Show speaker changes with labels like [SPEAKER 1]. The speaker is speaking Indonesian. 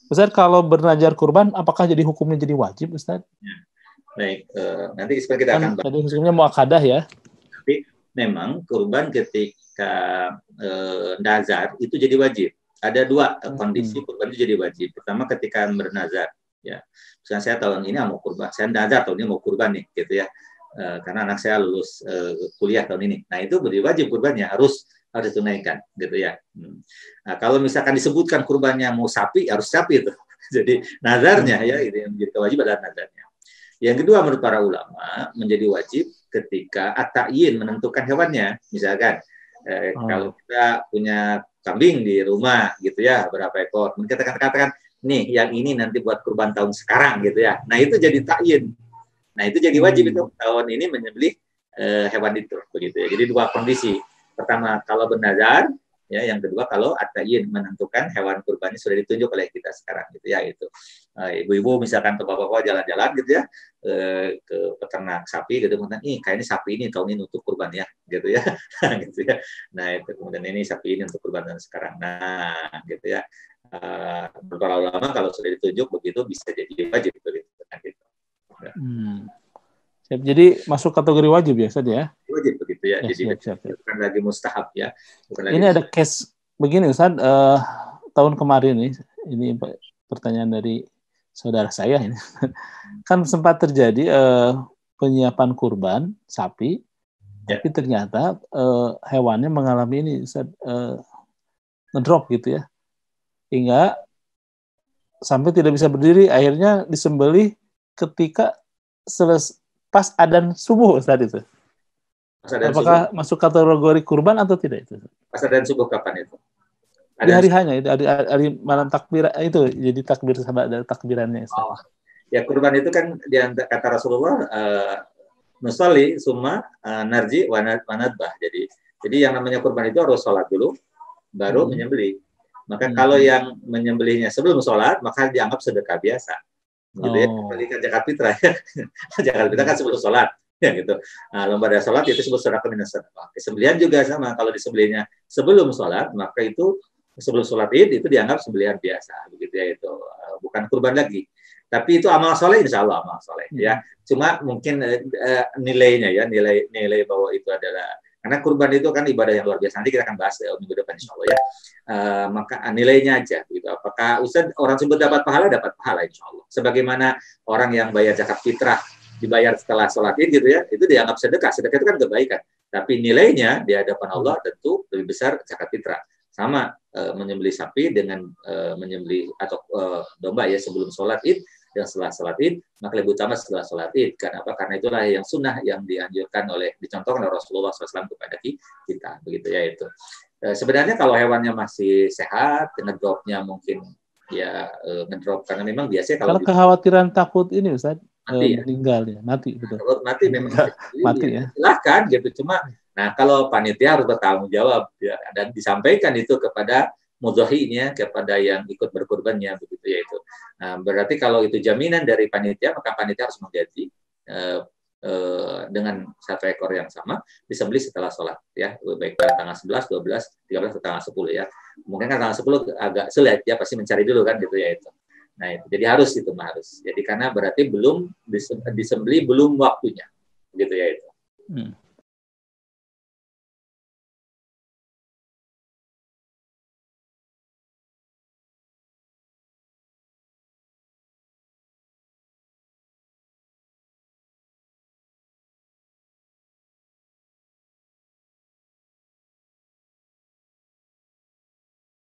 [SPEAKER 1] Ustaz, kalau bernazar kurban, apakah jadi hukumnya jadi wajib, Ustaz?
[SPEAKER 2] Ya. Baik, nanti kita akan bahas.
[SPEAKER 1] Tadi hukumnya muakkadah ya.
[SPEAKER 2] Tapi memang kurban ketika nazar itu jadi wajib. Ada dua kondisi kurban itu jadi wajib. Pertama ketika bernazar, ya. Misalnya saya tahun ini mau kurban, saya nazar tahun ini mau kurban nih, gitu ya. Karena anak saya lulus kuliah tahun ini. Nah itu jadi wajib kurbannya harus ditunaikan, gitu ya. Nah, kalau misalkan disebutkan kurbannya mau sapi, harus sapi itu. Jadi nazarnya ya, itu yang menjadi kewajiban adalah nazarnya. Yang kedua menurut para ulama menjadi wajib ketika at-ta'yin menentukan hewannya. Misalkan kalau kita punya kambing di rumah gitu ya, berapa ekor, kita katakan nih yang ini nanti buat kurban tahun sekarang gitu ya. Nah itu jadi ta'yin. Nah itu jadi wajib itu tahun ini menyembelih hewan itu begitu ya. Jadi dua kondisi. Pertama kalau bernazar, ya, yang kedua kalau at-ta'yin menentukan hewan kurbannya sudah ditunjuk oleh kita sekarang gitu ya. Itu ibu-ibu misalkan atau bapak-bapak jalan-jalan gitu ya ke peternak sapi gitu, kemudian kayaknya sapi ini tahun ini untuk kurban ya gitu ya. Gitu ya. Nah itu kemudian ini sapi ini untuk kurban sekarang. Nah gitu ya. Para ulama kalau sudah ditunjuk begitu bisa jadi wajib gitu.
[SPEAKER 1] Jadi masuk kategori wajib ya, Ustaz ya?
[SPEAKER 2] Wajib begitu ya. Jadi
[SPEAKER 1] siap.
[SPEAKER 2] bukan lagi mustahab ya.
[SPEAKER 1] Ini ada case begini, Ustaz. Tahun kemarin ini pertanyaan dari saudara saya ini. Kan sempat terjadi penyiapan kurban sapi, tapi ternyata hewannya mengalami ini, Ustaz, ngedrop gitu ya. Hingga sampai tidak bisa berdiri, akhirnya disembelih ketika pas adzan subuh, Ustaz itu. Apakah subuh masuk kategori kurban atau tidak itu?
[SPEAKER 2] Pas adzan subuh kapan itu?
[SPEAKER 1] Di hari hanya itu, hari malam takbir itu, jadi takbir sama ada takbirannya.
[SPEAKER 2] Ya kurban itu kan kata Rasulullah nusalli summa narji wa nadbah. Jadi yang namanya kurban itu harus sholat dulu baru menyembelih. Maka kalau yang menyembelihnya sebelum sholat maka dianggap sedekah biasa. Gitu ya, kembalikan zakat fitrah ya. Zakat fitrah kan sebelum sholat ya gitu. Nah, lembaga sholat itu disebut sedekah minas sedekah. Sembelihan juga sama, kalau disembelihnya sebelum sholat maka itu sebelum sholat Id itu dianggap sembelihan biasa begitu ya, itu bukan kurban lagi. Tapi itu amal soleh, insya Allah amal soleh ya. Cuma mungkin nilainya ya, nilai bahwa itu adalah, karena kurban itu kan ibadah yang luar biasa. Nanti kita akan bahas minggu depan insya Allah ya. Maka nilainya aja gitu. Apakah Ustaz orang tersebut dapat pahala insya Allah. Sebagaimana orang yang bayar zakat fitrah dibayar setelah sholat Id gitu ya, itu dianggap sedekah. Sedekah itu kan kebaikan. Tapi nilainya di hadapan Allah tentu lebih besar zakat fitrah. Sama menyembelih sapi dengan menyembelih atau domba ya sebelum sholat Id dan setelah sholat Id, maka lebih utama setelah sholat Id. Karena apa? Karena itulah yang sunnah yang dianjurkan dicontohkan oleh Rasulullah SAW kepada kita. Begitu ya itu. Sebenarnya kalau hewannya masih sehat, ngedropnya mungkin ya ngedrop karena memang biasanya kalau
[SPEAKER 1] kekhawatiran takut ini Ustaz
[SPEAKER 2] mati,
[SPEAKER 1] meninggal ya, mati betul.
[SPEAKER 2] Kalau mati memang
[SPEAKER 1] mati ya.
[SPEAKER 2] Silahkan gitu, cuma nah kalau panitia harus bertanggung jawab ya, dan disampaikan itu kepada mudzahinya, kepada yang ikut berkurbannya begitu ya itu. Nah, berarti kalau itu jaminan dari panitia maka panitia harus mengganti dengan satu ekor yang sama disembelih setelah sholat ya, baik pada tanggal 11, 12, 13 atau tanggal 10 ya. Mungkin kan tanggal 10 agak sulit ya, pasti mencari dulu kan gitu ya itu. Nah itu jadi harus itu harus. Jadi karena berarti belum disembelih belum waktunya gitu ya itu.